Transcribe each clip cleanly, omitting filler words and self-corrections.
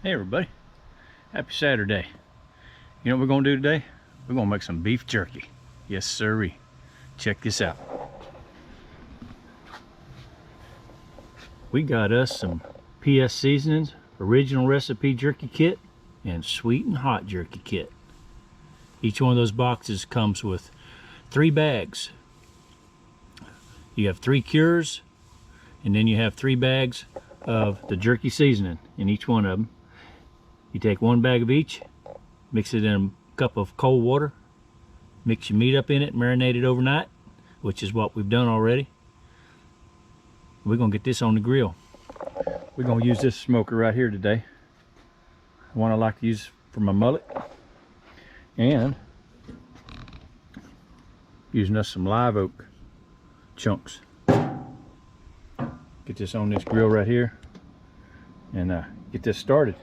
Hey everybody, happy Saturday. You know what we're gonna do today? We're gonna make some beef jerky. Yes sirree. Check this out. We got us some PS Seasonings original recipe jerky kit and sweet and hot jerky kit. Each one of those boxes comes with 3 bags. You have 3 cures, and then you have 3 bags of the jerky seasoning in each one of them. You take 1 bag of each, mix it in a cup of cold water, mix your meat up in it, marinate it overnight, which is what we've done already. We're gonna get this on the grill. We're gonna use this smoker right here today. One I like to use for my mullet, and using us some live oak chunks. Get this on this grill right here and get this started.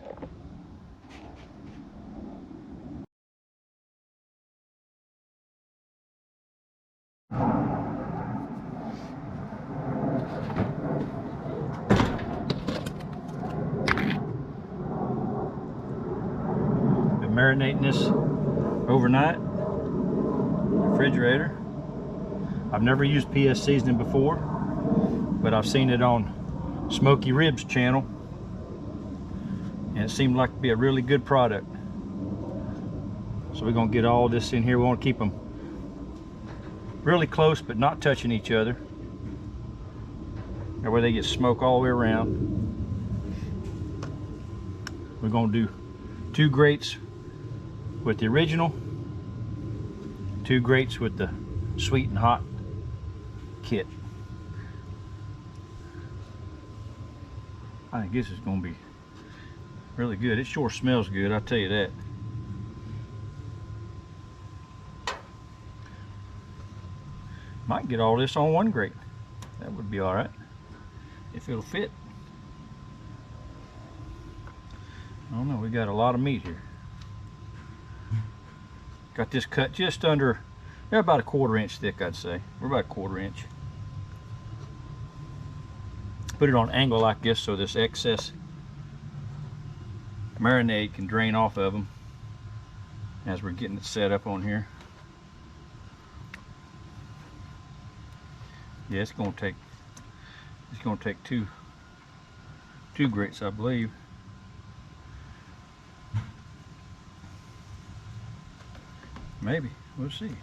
Been marinating this overnight in the refrigerator. I've never used PS Seasoning before, but I've seen it on Smoky Ribs channel, and it seemed like to be a really good product. So we're gonna get all this in here. We want to keep them really close but not touching each other. That way they get smoke all the way around. We're gonna do 2 grates with the original, 2 grates with the sweet and hot kit. I think this is going to be really good. It sure smells good, I'll tell you that. Might get all this on 1 grate. That would be alright if it'll fit. I don't know, we got a lot of meat here. Got this cut just under, they're about a 1/4 inch thick, I'd say. We're about a 1/4 inch. Put it on an angle like this so this excess marinade can drain off of them as we're getting it set up on here. Yeah, it's gonna take two grates, I believe. Maybe, we'll see.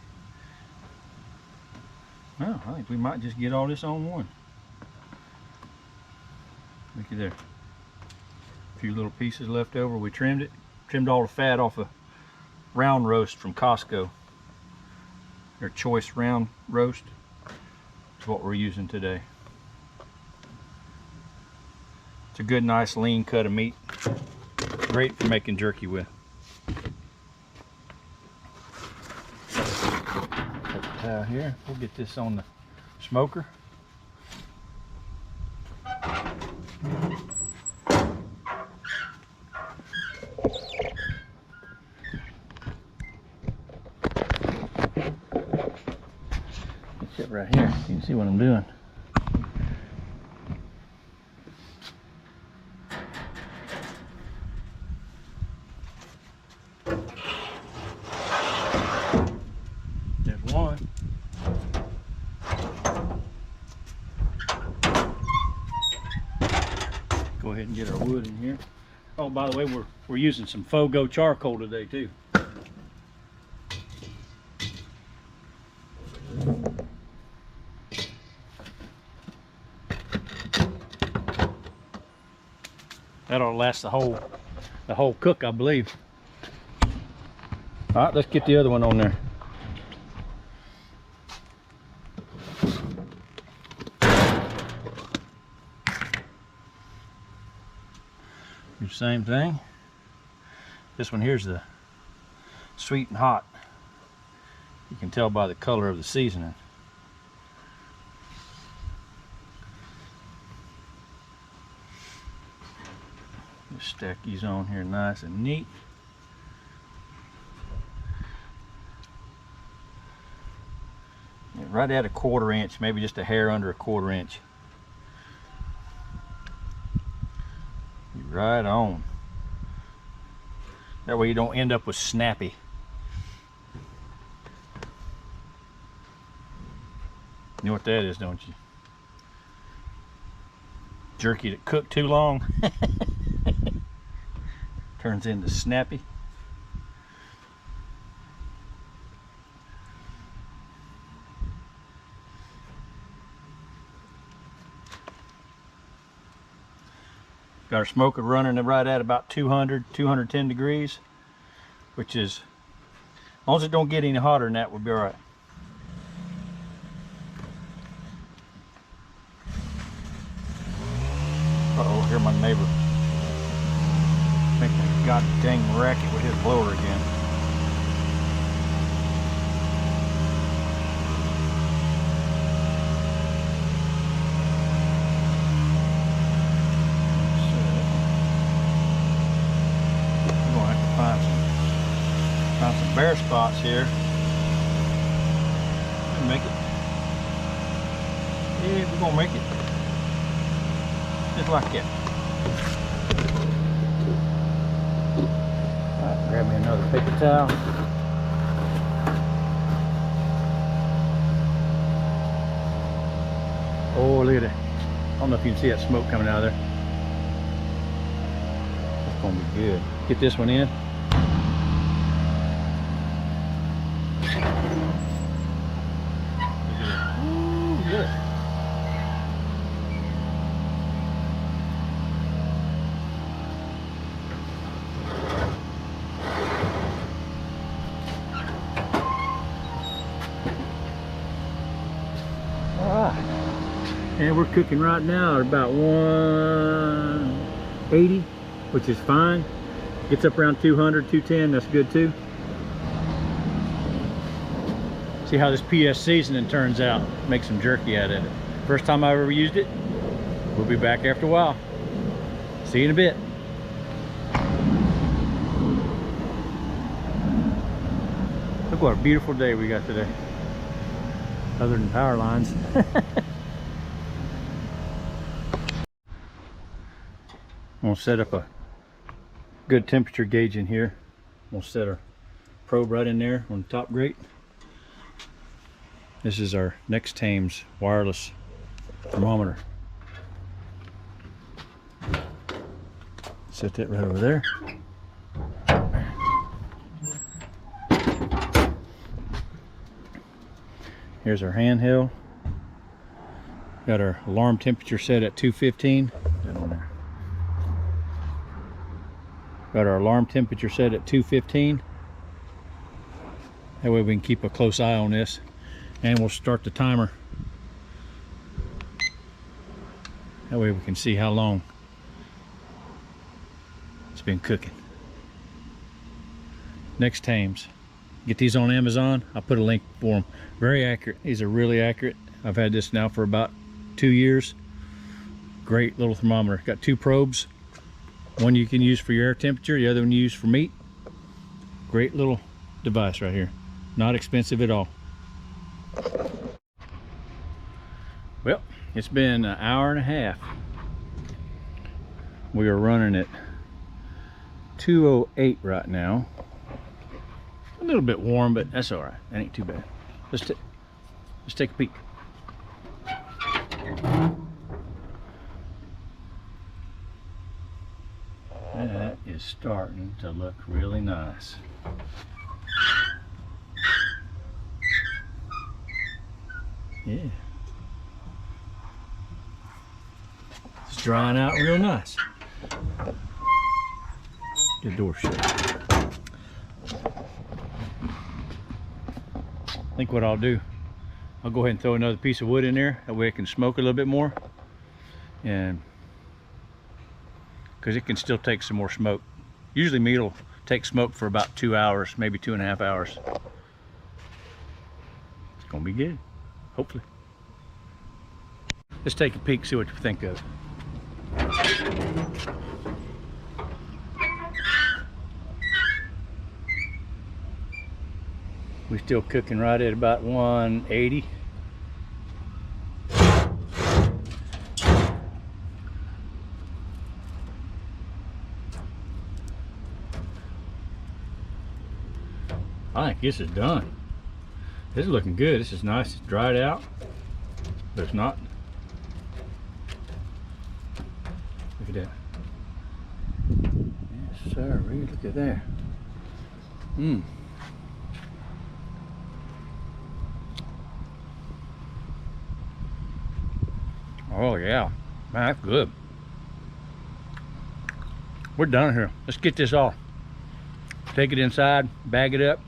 No, I think we might just get all this on 1. Looky there. A few little pieces left over. We trimmed all the fat off a round roast from Costco. Their choice round roast is what we're using today. It's a good, nice, lean cut of meat. Great for making jerky with. Put the towel here. We'll get this on the smoker. Sit right here. You can see what I'm doing. There's one. Go ahead and get our wood in here. Oh, by the way, we're using some FOGO charcoal today too. That'll last the whole cook, I believe. All right, let's get the other one on there. Do the same thing. This one here's the sweet and hot. You can tell by the color of the seasoning. Just stack these on here nice and neat. Right at a 1/4 inch, maybe just a hair under a 1/4 inch. Right on. That way you don't end up with snappy. You know what that is, don't you? Jerky that cooked too long turns into snappy. Got our smoker running right at about 210 degrees, which is, as long as it don't get any hotter than that, we'll be all right. Uh-oh, hear my neighbor making a god dang racket with his blower again. Found some bare spots here. We'll make it. Yeah, we're gonna make it. Just like that. Alright, grab me another paper towel. Oh, look at that. I don't know if you can see that smoke coming out of there. That's gonna be good. Get this one in. Good. Alright, and we're cooking right now at about 180, which is fine. Gets up around 200, 210, that's good too. See how this PS seasoning turns out. Make some jerky out of it. First time I've ever used it. We'll be back after a while. See you in a bit. Look what a beautiful day we got today. Other than power lines. I'm gonna set up a good temperature gauge in here. We'll set our probe right in there on the top grate. This is our NEXTAMZ wireless thermometer. Set that right over there. Here's our handheld. Got our alarm temperature set at 215. Got our alarm temperature set at 215. That way we can keep a close eye on this. And we'll start the timer. That way we can see how long it's been cooking. NEXTAMZ. Get these on Amazon. I'll put a link for them. Very accurate. These are really accurate. I've had this now for about 2 years. Great little thermometer. Got 2 probes. One you can use for your air temperature, the other one you use for meat. Great little device right here. Not expensive at all. Well, it's been an hour and a half. We are running at 208 right now. A little bit warm, but that's all right. That ain't too bad. Let's take a peek. That is starting to look really nice. Yeah. It's drying out real nice. Get the door shut. I think what I'll do, I'll go ahead and throw another piece of wood in there. That way it can smoke a little bit more. And because it can still take some more smoke. Usually meat will take smoke for about 2 hours, maybe 2.5 hours. It's gonna be good. Hopefully. Let's take a peek, see what you think of it. We're still cooking right at about 180. I think this is done. This is looking good. This is nice. It's dried out, but it's not. Look at that. Yes, sir. Look at there. Oh yeah, man, that's good. We're done here. Let's get this off. Take it inside, bag it up,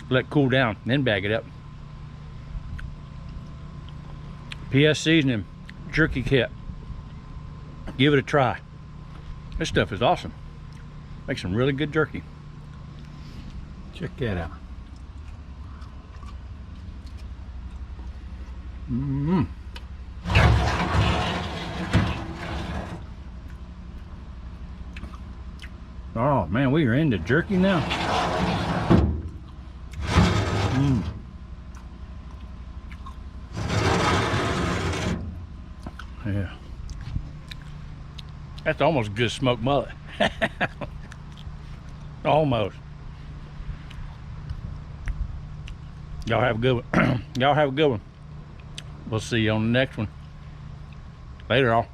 let it cool down, then bag it up. PS Seasoning Jerky Kit. Give it a try. This stuff is awesome. Makes some really good jerky. Check that out. Oh man, we are into jerky now. Yeah. That's almost good smoked mullet. Almost. Y'all have a good one. Y'all have a good one. We'll see you on the next one. Later, all.